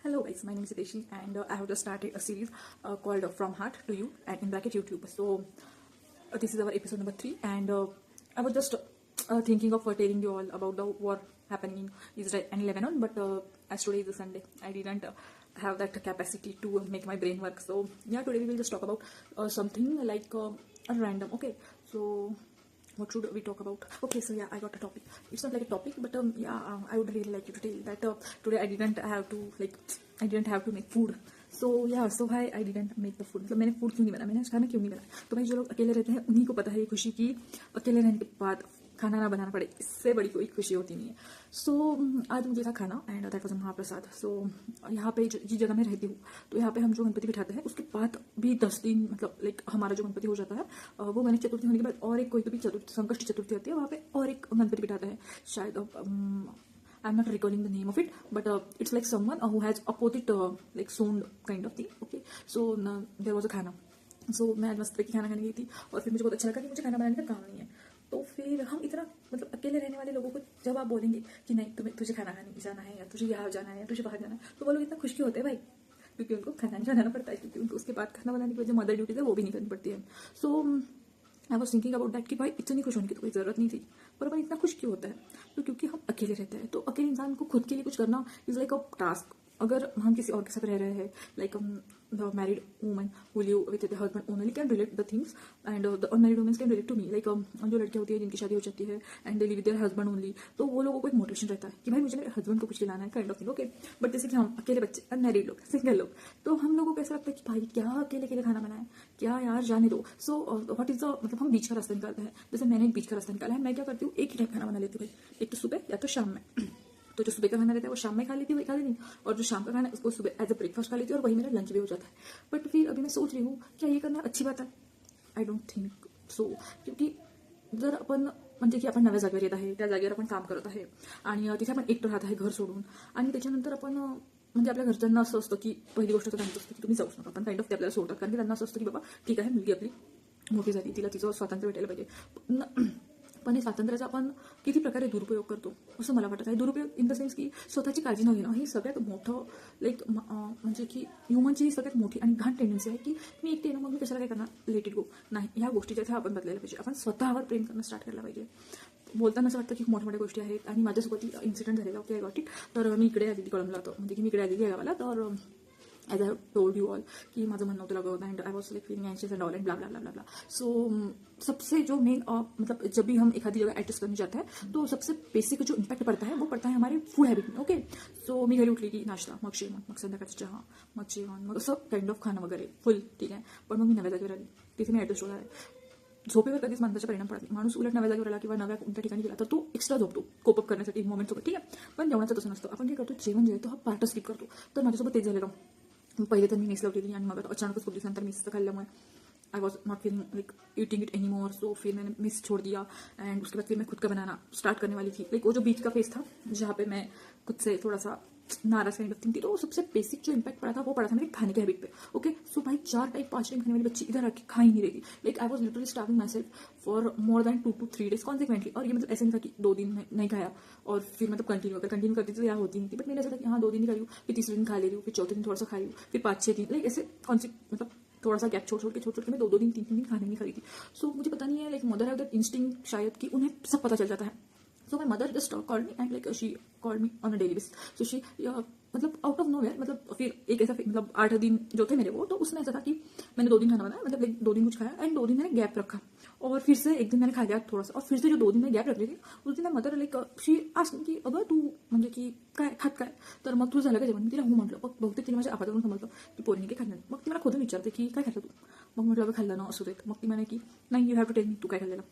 Hello guys, my name is Hiteshi and I have just started a series called From Heart to You and in bracket YouTube. So this is our episode number 3 and I was just thinking of telling you all about the war happening in Israel and Lebanon, but as today is a Sunday, I didn't have that capacity to make my brain work. So yeah, today we will just talk about something like a random. Okay, so what should we talk about? Okay, so yeah, I got a topic. It's not like a topic, but I would really like you to tell that today I didn't have to make food. So yeah, so why I didn't make the food, मतलब मैंने food क्यों नहीं बनाया, मैंने खाना क्यों नहीं बनाया? तो भाई जो लोग अकेले रहते हैं उन्हीं को पता है ये खुशी की अकेले रहने के बाद खाना ना बनाना पड़े, इससे बड़ी कोई खुशी होती नहीं है. सो आज मुझे था खाना एंड दैट वाज महाप्रसाद. सो यहाँ पे जिस जगह मैं रहती हूँ तो यहाँ पे हम जो गणपति बिठाते हैं उसके बाद भी 10 दिन मतलब लाइक हमारा जो गणपति हो जाता है वो गणेश चतुर्थी होने के बाद और एक कोई तो भी चतुर्थी संकष्टी चतुर्थी होती है, वहाँ पे और एक गणपति बिठाते हैं. शायद I'm not recalling the name of it, but it's like someone who has opposite like sound kind of thing. Okay, so there was a खाना. So मैं आज मस्त की खाना खाने गई थी और फिर मुझे बहुत अच्छा लगा कि मुझे खाना बनाने का काम नहीं है. तो फिर हम इतना मतलब अकेले रहने वाले लोगों को जब आप बोलेंगे कि नहीं तुझे खाना खाने जाना है या तुझे यहाँ जाना है या तुझे बाहर जाना है, तो वो लोग इतना खुश क्यों होते हैं भाई? क्योंकि उनको खाना नहीं बनाना पड़ता है, क्योंकि उनको उसके बाद खाना बनाने की वजह मदर ड्यूटीज है वो भी नहीं करनी पड़ती है. So I was thinking about that कि भाई इतनी खुश होने की तो कोई ज़रूरत नहीं थी, पर अपन इतना खुश क्यों होता है? तो क्योंकि हम अकेले रहते हैं. तो अकेले इंसान को खुद के लिए कुछ करना इज़ लाइक अ टास्क. अगर हम किसी और के साथ रह रहे हैं like the married woman who live with the husband only can relate the things and the unmarried womens can relate to me. Like जो लड़कियां होती है जिनकी शादी हो जाती है and they live with their husband only, तो वो लोगों को एक मोटिवेशन रहता है कि भाई मुझे मेरे हस्बैंड को कुछ खिलाना है kind of thing. Okay, but जैसे कि हम अकेले बच्चे अनमैरिड लोग सिंगल लोग, तो हम लोगों को ऐसा लगता है कि भाई क्या अकेले अकेले खाना बनाए, क्या यार जाने दो. सो व्हाट इज द मतलब हम बीच का रास्ता निकालते हैं. जैसे मैंने एक बीच का रास्ता निकाला है. मैं क्या करती हूँ, एक ही टाइम खाना बना लेती हूँ, एक तो सुबह या तो शाम में. तो जो सुबह का खाना रहता है वो शाम में खा लेती हूँ एक आधे दिन, और जो शाम का खाना है उसको सुबह एज अ ब्रेकफास्ट खा लेती हूँ और वही मेरा लंच भी हो जाता है. बट फिर अभी मैं सोच रही हूँ क्या ये करना अच्छी बात है? I don't think so. क्योंकि जर आपण म्हणजे की आपण नव्या जागेवर येत आहे, त्या जागेवर आपण काम करत आहे आणि तिथे आपण एकटं राहत आहे घर सोडून, आणि त्याच्यानंतर आपण म्हणजे आपल्या घरच्यांना असं असतं की पहिली गोष्ट तर त्यांचं असतं की तुम्ही जाऊच नका, पण काइंड ऑफ ते आपल्याला सोडतात कारण की त्यांना असं असतं की बाबा ठीक आहे मुलगी आपली मोठी झाली, तिला तिचं स्वातंत्र्य भेटायला पाहिजे. पण हे स्वातंत्र्याचा आपण किती प्रकारे दुरुपयोग करतो असं मला वाटत आहे. दुरुपयोग इन द सेन्स की स्वतःची काळजी न घेणं ही सगळ्यात मोठं लाईक म्हणजे की ह्युमनची ही सगळ्यात मोठी आणि घाण टेंडन्सी आहे की मी एकटे येणं मग मी कशाला काय करणार, लेट इट गो. नाही, ह्या गोष्टीच्या इथे आपण बदलायला पाहिजे. आपण स्वतःवर प्रेम करणं स्टार्ट करायला पाहिजे. बोलताना असं वाटतं की मोठ्या मोठ्या गोष्टी आहेत आणि माझ्यासोबत इन्सिडेंट झालेला ओके आय गॉट इट. तर मी इकडे आलेली कळमला होतं, म्हणजे की मी इकडे आलेली आहे गावाला. तर as I told you all कि माझं म्हणणं होतं लगभग and I was like feeling anxious and all and bla bla bla bla bla. So सबसे जो मेन मतलब जब भी हम एक आधी जगह एडजस्ट करने जाते हैं तो सबसे बेसिक जो इम्पैक्ट पड़ता है वो पड़ता है हमारे फूड हैबिट में. ओके, सो मी घरी उठली की नाश्ता, मग जेवण, मग संध्याकाळचं चहा, मग जेवण, मग असं काइंड ऑफ खाणं वगैरे फुल ठीक आहे. पण मग मी नव्या जागेवर आली, तिथे मी ॲडजस्ट होणार आहे. झोपेवर कधीच माणसाचा परिणाम पडत नाही. माणूस उलट नव्या जागेवर आला किंवा नव्या कोणत्या ठिकाणी गेला तर तो एक्स्ट्रा झोपतो कोपअप करण्यासाठी मोमेंटसोबत, ठीक आहे. पण जेवणाचं तसं नसतं. आपण काय करतो, जेवण जे आहे तो हा पार्ट स्किप करतो. तर माझ्यासोबत तेच झालेलं. पहले तो मेस लावलेली आणि मग अचानक खूप दिवसानंतर मेसचं खाल्ल्यामुळे I was not feeling like eating it any more. So फिर मैंने मेस छोड़ दिया एंड उसके बाद फिर मैं खुद का बनाना स्टार्ट करने वाली थी. लाइक वो जो बीच का फेस था जहाँ पे मैं खुद से थोड़ा सा नाराज काइंड ऑफ थिंग थी. तो सबसे बेसिक जो इम्पैक्ट पड़ा था वो पड़ा था मेरे खाने के हैबिट पे. ओके, सो भाई 4 टाइम 5 टाइम खाने वाली बच्ची इधर आके खा ही नहीं रही थी. Like I was literally starving my self for more than 2 to 3 days consequently. और ये मतलब ऐसे नहीं था कि 2 दिन नहीं खाया और फिर मतलब कंटिन्यू करती थी तो यहाँ होती नहीं थी. बट मेरे ऐसा था कि हाँ 2 दिन ही खा रही हूँ, फिर तीसरे दिन खा ले रही हूँ, फिर चौथे दिन थोड़ा सा खा रही हूँ, फिर 5-6 दिन लाइक ऐसे मतलब थोड़ा सा गैप छोड़ के मैं 2 दिन 3 दिन खाने नहीं खा रही थी. सो मुझे पता नहीं है like mother have that instinct शायद कि उन्हें सब पता चल जाता है. So my mother just called me and like she called me on a daily basis. So she मतलब आउट ऑफ नोवेयर मतलब फिर एक ऐसा मतलब 8 दिन जो थे मेरे वो, तो उसमें ऐसा था कि मैंने 2 दिन खाना बनाया मतलब लाइक 2 दिन कुछ खाया एंड 2 दिन मैंने गैप रखा और फिर से एक दिन मैंने खा लिया थोड़ा सा, और फिर से जो 2 दिन मैं गॅप रखली थी उस दिन मदर लाईक शी आस्क्ड की अगं तू म्हणजे की काय खात काय, तर मग तू झालं का जेवण? तिला हो म्हटलं. मग बहुतेक तिने माझ्या आवाजावरून समजलं की पोरीने काय खाल्लं. मग ती मला खोदून विचारते की काय खाल्लं तू? मग म्हटलं अगं खाल्लं ना असू देत. मग ती म्हणे की नाही you have to tell me तू काय खाल्लेलं.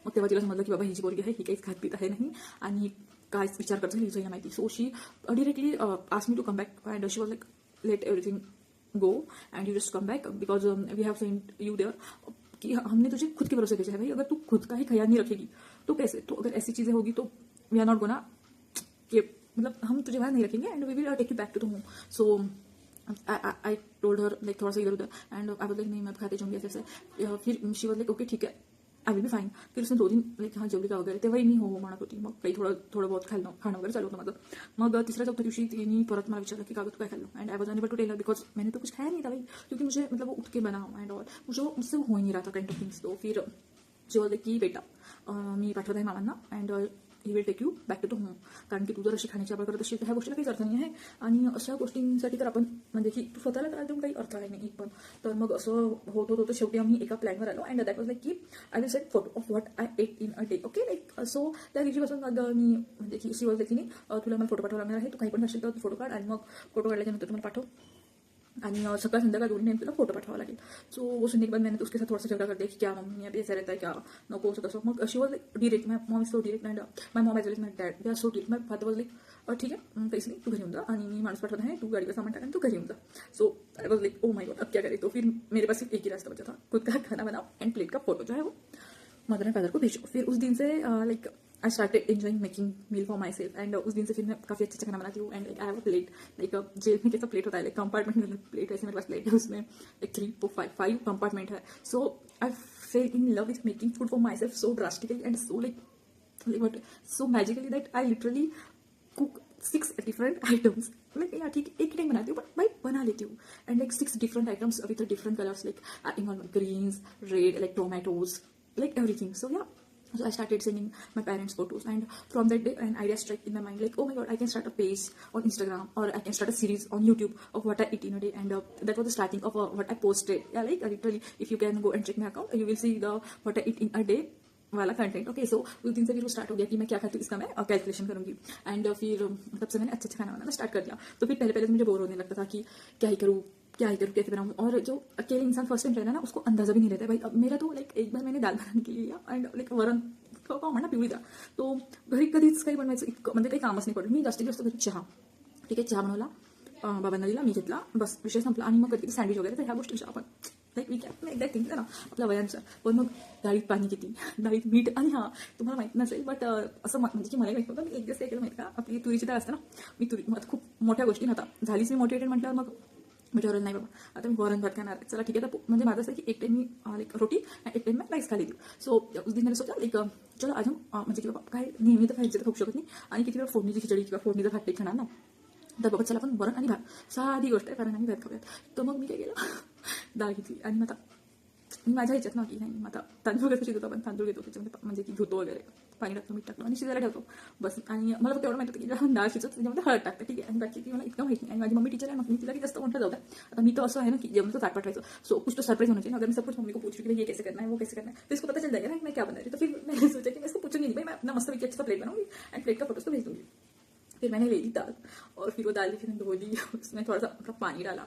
मग तेव्हा तिला समजलं की बाबा ही जी पोरगी आहे ही काहीच खात पित आहे नाही आणि काय विचार करतो हिचं हिला माहिती. So she directly asked me to come back and she was like let everything go and you just come back because we have sent you there कि हमने तुझे खुद के भरोसे भेजा है भाई. अगर तू खुद का ही ख्याल नहीं रखेगी तो कैसे? तो अगर ऐसी चीजें होगी तो वी आर नॉट गोना कि मतलब हम तुझे वहां नहीं रखेंगे and we will take you back to the home. So I told her like थोड़ा सा इधर उधर एंड आई वाज लाइक नहीं मैं खाते जाऊंगी ऐसे. फिर शी वाज लाइक ओके ठीक है आय विल बी फाईन. की उसने 2 दिन लाईक हां जेवली का वगैरे, तेव्हाही मी हो म्हणत होती. मग काही थोडं बहुत खाणं वगैरे चालू होतं माझं. मग तिसऱ्या चौथ्या दिवशी तिने परत मला विचारलं की कागद तू काय खाल्लं, and I was unable to tell her बिकॉज मैंने तो कुछ खाया नहीं था भाई, क्योंकि मुझे मतलब वो उठ के बनाओ एंड ऑल, मुझसे वो हो ही नहीं रहा था काइंड ऑफ थिंग्स. तो फिर शी वॉज लाईक की बेटा मी पाठवत आहे मामांना and he will take you back to home, कारण की तू जर अशी खाण्याची आवड करत असेल तर ह्या गोष्टीला काहीच अर्थ नाही आहे. आणि अशा गोष्टींसाठी तर आपण म्हणजे की तू स्वतःला त्रास देऊन काही अर्थ आहे नाही पण. तर मग असं होत होतं. शेवटी आम्ही एका प्लॅनवर आलो अँड दॅट वॉज लाईक की I will send photo of what I ate in a day. Okay like so त्या दिवशीपासून मग मी म्हणजे की शी वॉज लाईक की तुला मला फोटो पाठवावा लागणार आहे, तू काही पण असेल तर फोटो काढ आणि मग फोटो काढल्याच्यानंतर तुम्हाला पाठव आणि सकाळ संध्याकाळ 2 टाइम तुला फोटो पाठवावा लागेल. सो वो सुनने के बाद मैंने तो उसके साथ थोड़ा सा झगड़ा कर दिया कि क्या मम्मी अभी ऐसा रहता है क्या, नको असं तसं. मग she was like direct, my mom is so direct and my mom as well is my dad they are so direct. My father was like ठीक आहे काहीच नाही, तू घरी येऊन जा आणि मी माणूस पाठवत आहे, तू गाडीवर सामान टाक आणि तू घरी येऊन जा. So I was like oh my God अब क्या करे. तो फिर मेरे पास सिर्फ एक ही रास्ता बचा था, खुद का खाना बनाओ एंड प्लेट का फोटो जो है वो मदर एंड फादर को भेजो. फिर उस दिन से like I started enjoying making meal for myself and उस दिन से फिर मैं काफ़ी अच्छे खाना बनाती हूँ. And like I have a plate like jail में कैसा प्लेट होता है लाइक कंपार्टमेंट प्लेट, वैसे मेरे पास प्लेट है उसमें लाइक 3 4 5 कंपार्टमेंट है. So I fell in love with making food for myself so drastically and so like what so magically that I literally cook 6 different items. Like या ठीक है एक time बनाती हूँ बट भाई बना लेती हूँ. And like 6 different items with different colours like adding on greens, red, like tomatoes, like everything. So yeah. So I started sending my parents photos, and from that day an idea struck in my mind like, oh my god, I can start a page on Instagram or I can start a series on YouTube of what I eat in a day. And that was the starting of what I posted. Yeah, like literally if you can go and check my account you will see the what I eat in a day वाला content. Okay so उस दिन से फिर वो start हो गया कि मैं क्या खाती हूँ इसका मैं कैलकुलेशन करूंगी. एंड फिर तब से मैंने अच्छा खाना बनाना स्टार्ट कर दिया. तो फिर पहले मुझे बोर होने लगता था कि क्या ही करूँ कैसे बनाऊँ. और जो अकेले इंसान फर्स्ट टाइम रहना ना उसको अंदाजा भी नहीं रहता है भाई. अब मेरा तो लाइक एक बार मैंने दाल बनाने के लिए लिया अँड लाईक वरण म्हणा पिवळी डाळ. तो घरी कधीच काही बनवायचं इतकं म्हणजे काही कामच नाही पडलं. मी जास्तीत जास्त घरी चहा ठीक आहे चहा बनवला, बाबांना दिला, मी घेतला, बस विषय संपला. आणि मग कधी सँडविच वगैरे तर ह्या गोष्टी आपण लाईक वी कॅन एकदा थिंक ना आपल्या वयांनुसार. पण मग डाळीत पाणी किती, डाळीत मीठ. आणि हां तुम्हाला माहीत नसेल बट असं म्हणजे की मला माहीत नव्हतं. मी एक दिवस काय केलं माहीत का, आपली तुरीची डाळ असते ना, मी मला खूप मोठ्या गोष्टी नव्हता झालीच मी मोटिवेटेड म्हटल्यावर मग विचारलं नाही बाबा आता मी वरण भात खाणार चला ठीक आहे. तर म्हणजे माझं असं की एक टाइम मी लाईक रोटी आणि एक टाइम मैं राईस खा लेती. सो उस दिन मैंने सोचा लाईक चलो आज हम म्हणजे की बाबा काय नेहमी तर खायचं तर खाऊ शकत नाही आणि किती वेळा फोडणीची खिचडी किंवा फोडणीचं भात खाणार ना, तर बाबा चला आपण वरण आणि भात साधी गोष्ट आहे कारण आम्ही भात खाऊयात. तर मग मी काय केलं डाळ घेतली आणि मग आता मी माझ्या ह्याच्यात ना की नाही मग आता तांदूळ कसं शिजवतो आपण तांदूळ घेतो त्याच्यामध्ये म्हणजे की धुतो वगैरे पाणी टाकतो मीठ टाकतो आणि शिजायला ठेवतो बस. आणि मला फक्त एवढं माहिती होतं की जेव्हा डाळ शिजत त्याच्यामध्ये हळद टाकते ठीक आहे. आणि बाकी ती मला इतकं माहिती नाही. आणि माझी मम्मी टीचर आहे मग मी तिला की जास्त म्हटलं जाऊ द्या. आता मी तो असं आहे ना की जेवण तो ताट पाठवायचं. सो कुछ तो सरप्राइज होना चाहिए. अगर मैं सब कुछ मम्मी को पूछ रही कि ये कैसे करना है वो कैसे करना है तो इसको पता चल जाएगा ना मैं क्या बना रही. तो फिर मैंने सोचा कि मैं इसको पूछूंगी नहीं भाई, मैं अपना मस्त तरीके अच्छा प्लेट बनाऊंगी एंड प्लेट का फोटो उसको भेज दूंगी. फिर मैंने ले ली दाल और फिर वो दाल फिर धो ली, उसमें थोड़ा सा मतलब पानी डाला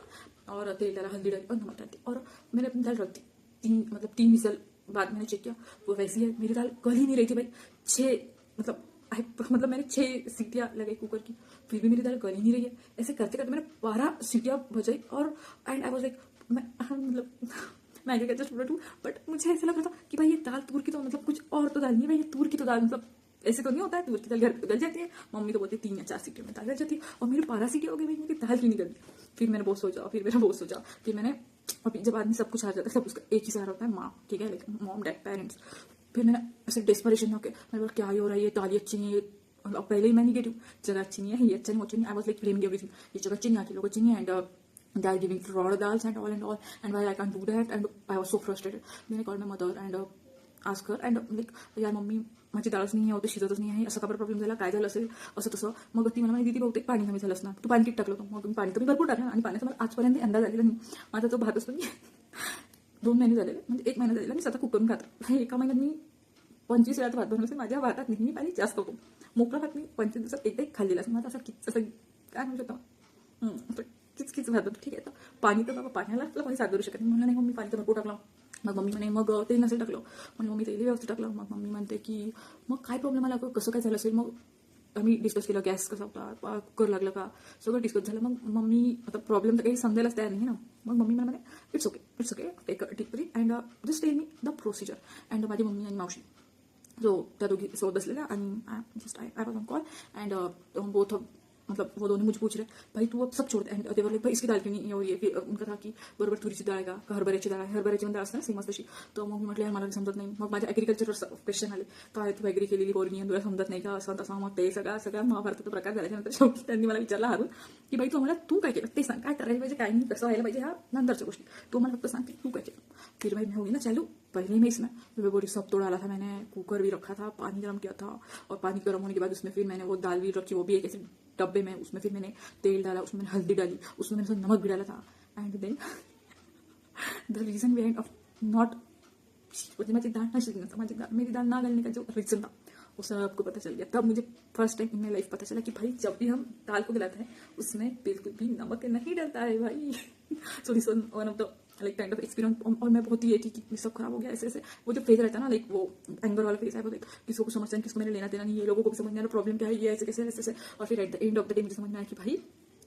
और तेल डाला, हल्दी डाली और नमक डालती और मैंने अपनी दाल रख दी. 3 विसल बाद मैंने चेक किया वो वैसी है. मेरी दाल गल ही नहीं रही थी भाई. 6 मतलब मैंने 6 सीटियाँ लगाई कुकर की फिर भी मेरी दाल गल ही नहीं रही है. ऐसे करते करते मैंने 12 सीटियाँ बजाई और एंड आई वॉज लाइक मैं मतलब मैं आगे कहते स्टूडेंट हूँ बट मुझे ऐसा लग रहा था कि भाई ये दाल तूर की तो मतलब कुछ और तो दाल नहीं है भाई, ये तूर की तो दाल मतलब ऐसे तो नहीं होता है. तूर की दाल घर गल जाती है, मम्मी तो बोलती है 3 या 4 सीटियों में दाल गल जाती है और मेरी 12 सीटियाँ हो गई भाई मेरी दाल क्यों नहीं गली. फिर मैंने बहुत सोचा फिर मैंने अभी जब आदमी सब कुछ हार जाता है सब उसका एक ही सहारा होता है माँ ठीक है लाइक मॉम डैड पेरेंट्स. फिर मैंने ऐसे डेस्परेशन में होकर मैंने बोला क्या ही हो रहा है, ये दाल अच्छी नहीं है. अब पहले ही मैं निगेटिव जगह अच्छी नहीं है, ये अच्छा नहीं वो अच्छा नहीं. आई वॉज लाइक ब्लेमिंग एवरीथिंग, ये जगह अच्छी नहीं आके लोग अच्छी नहीं and they are giving raw dals and all and while I can't do that and I was so frustrated. मैंने called my mother and ask her and like यार मम्मी माझी दाळच नाही आहे होतं शिजतच नाही आहे असं का प्रॉब्लेम झाला काय झालं असेल असं तसं. मग ती मला दीदी बहुतेक पाणी कमी झालं असणार, तू पाणी किती टाकलं होतं. मग मी पाणी तर मी भरपूर टाकलं आणि पाण्याचा मला आजपर्यंत अंदाज आलेला नाही. माझा तो भात असतो मी 2 महिने झालेले म्हणजे 1 महिना झालेला मी स्वतः कुक करून खातो. एका महिन्यात मी 25 वेळा भात बनवलं. माझ्या भातात नेहमी पाणी जास्त होतो. मोकळा भात मी 25 दिवसात एकदा खाल्लेला असं माझा असा असं काय म्हणू शकतो किचकिच भात होतं ठीक आहे. तर पाणी तर बाबा पाण्याला आपलं कोणी साथ करू शकत नाही. म्हणलं नाही मम्मी पाणी तर भरपूर टाकलं. मग मम्मी म्हणे मग तेल नसेल टाकलं. म्हणजे मम्मी तेल व्यवस्थित टाकलं. मग मम्मी म्हणते की मग काय प्रॉब्लेम आला कसं काय झालं असेल. मग आम्ही डिस्कस केलं गॅस कसा होता कुकर लागलं का सगळं डिस्कस झालं. मग मम्मी आता प्रॉब्लेम तर काही समजायलाच तयार नाही ना. मग मम्मी मला म्हणे it's okay take deep breath and just tell me the procedure. And माझी मम्मी आणि मावशी जो त्या दोघी सोबत बसलेल्या आणि just I was on call and both मतलब वो दोनों मुझे पूछ रहे भाई तू अब सब छोड़ दे, एंड ते वर लाईक भाई इसकी दाल क्यों नाही, और ये फिर उनका था की बरोबर तुरीची डाळ आहे का हरभऱ्याची डाळ आहे, हरभऱ्याची पण डाळ असते ना सेम तशी. तर मग मी म्हटलं यार मला काही समजत नाही. मग माझ्या ॲग्रिकल्चरवर क्वेश्चन आले, काय तू ॲग्री केलेली पोरगी तुला समजत नाही का, असं तसं. मग ते सगळ्या महाभारताचा प्रकार झाल्याच्यानंतर शेवटी त्यांनी मला विचारला हारून की भाई तू आम्हाला तू काय केलं ते सांग, काय करायला पाहिजे काय नाही, कसं व्हायला पाहिजे, ह्या नंतरच्या गोष्टी तू मला फक्त सांग की तू काय केलं. फिर भाई मैं हुई ना चालू. पहले मैं इसमें बोरी सब तो डाला था मैंने, कुकर भी रखा था, पानी गर्म किया था, और पानी गर्म होने के बाद उसमें फिर मैंने वो दाल भी रखी, वो भी एक ऐसे डब्बे में, उसमें फिर मैंने तेल डाला, उसमें मैंने हल्दी डाली, उसमें मैंने नमक भी डाला था. And then the reason behind of not माझी दाल ना शिकने, मेरी दाल ना गलने का जो रीजन था वो सबको पता चल गया. तब मुझे first time in my life पता चला कि भाई जब भी हम दाल को गलाते हैं उसमें बिल्कुल भी नमक नहीं डलता है भाई. So this one of the like kind of experience. और मैं बहुत ही ये थी कि सब खराब हो गया ऐसे ऐसे. वो जो फेज रहता है ना लाइक वो एंगर वाला फेज है, वो लाइक किसी को समझता नहीं, किसको मैंने लेना देना नहीं, ये लोगों को भी समझ नहीं आ रहा प्रॉब्लम क्या है, ये ऐसे कैसे ऐसे. और फिर at the end of the day मुझे समझ में आया कि भाई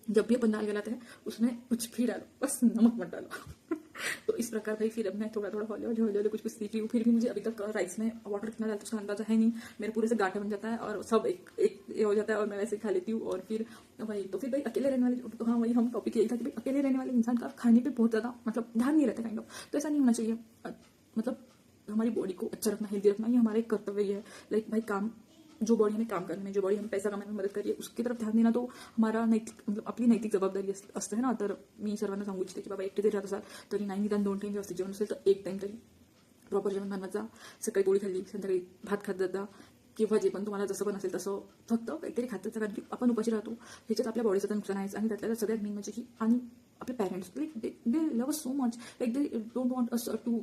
जब भी अपन दाल गलाते हैं उसमें कुछ भी डालो, बस नमक मत डालो. तो इस प्रकार भाई फिर अब मैं थोड़ा थोड़ा हौले कुछ सीख रही हूँ. फिर भी मुझे अभी तक राइस में वाटर कितना डालता उसका अंदाजा है नहीं. मेरे पूरे से गाठा बन जाता है और सब एक ये हो जाता है और मैं वैसे खा लेती हूँ. और फिर वही तो फिर भाई अकेले रहने वाले, तो हाँ वही हम टॉपिक यही था कि भाई अकेले रहने वाले इंसान का खाने पे बहुत ज़्यादा मतलब ध्यान नहीं रहता काइंड ऑफ. तो ऐसा नहीं होना चाहिए. मतलब हमारी बॉडी को अच्छा रखना, हेल्दी रखना ये हमारा एक कर्तव्य है. लाइक भाई काम जो बॉडी हमें काम करने में, जो बॉडी हमें पैसा कमाने में मदत करिए उसकी तरफ ध्यान देणं तो हमारा नैतिक मतलब आपली नैतिक जबाबदारी असते ना. तर मी सर्वांना सांगू इच्छिते की बाबा एकटे जरी राहत असाल तरी नाही निदान 2 टाइम व्यवस्थित जेवण असेल तर 1 टाइम तरी प्रॉपर जेवण बनवत जा. सकाळी पोळी खाल्ली, संध्याकाळी भात खात जात जा, किंवा जे पण तुम्हाला जसं पण असेल तसं फक्त काहीतरी खात जा. कारण की आपण उपाशी राहतो ह्याच्यात आपल्या बॉडीचं तर नुकसान आहेच. आणि त्यातल्या सगळ्यात मेन म्हणजे की आणि आपले parents like they love us so much, like they don't want us to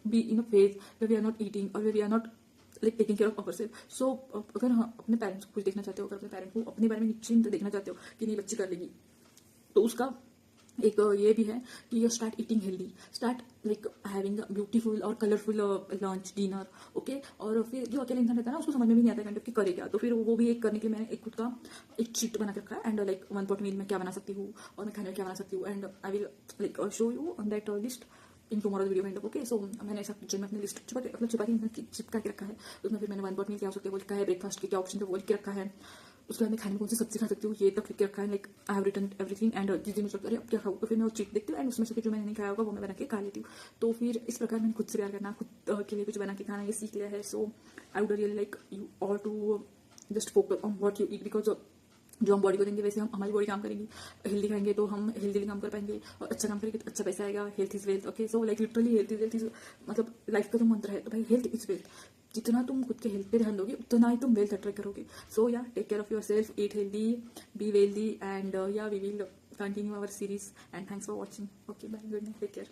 be in a phase where we are not eating और where we are not like taking care of our self. So अगर हाँ अपने parents को कुछ देखना चाहते हो, अगर अपने पेरेंट्स को अपने बारे में निश्चिंत देखना चाहते हो कि नहीं बच्ची कर लेगी, तो उसका एक ये भी है कि you start eating healthy, start like having beautiful और कलरफुल लंच डिनर. ओके. और फिर जो अकेले इंसान रहता है ना उसको समझ में भी नहीं आता काइंड ऑफ कि करे क्या. तो फिर वो भी एक करने के लिए मैंने एक खुद का एक शीट बना के रखा है. एंड लाइक 1 पॉट मील में क्या बना सकती हूँ और मैं खाने में क्या बना सकती हूँ. And I will like show you on that list in tomorrow's video में. ओके. सो मैंने ऐसा किचन में अपनी लिस्ट चिपका के रखा है. उसमें फिर मैंने 1 पॉट मील क्या हो सकते हैं वो लिखा है, ब्रेकफास्ट के क्या ऑप्शन है वो लिख के रखा है. उसके बाद मैं खाने में कौन सी सब्जी खा सकती हूँ ये तक लिख के रखा है. Like I have written everything. And जिस दिन मुझे लगता है अब क्या खाऊँ तो फिर मैं वो चीट देखती हूँ एंड उसमें से जो मैंने नहीं खाया होगा वो मैं बना के खा लेती हूँ. तो फिर इस प्रकार मैंने खुद से प्यार करना, खुद के लिए कुछ बना के खाना ये सीख लिया है. So I would really like you all to just focus on what you eat, because जो हम बॉडी को देंगे वैसे हम हमारी बॉडी काम करेगी. हेल्दी खाएंगे तो हम हेल्दी काम कर पाएंगे, और अच्छा काम करेंगे तो अच्छा पैसा आएगा. Health is wealth. Okay. So like literally health is मतलब लाइफ का जो मंत्र है तो भाई हेल्थ इज वेल्थ. जितना तुम खुद के हेल्थ पे ध्यान दोगे उतना ही तुम वेल्थ अट्रैक्ट करोगे. सो या take care of yourself, eat healthy, be wealthy, and या we will continue our series. And thanks for watching. Okay bye, good night, take care.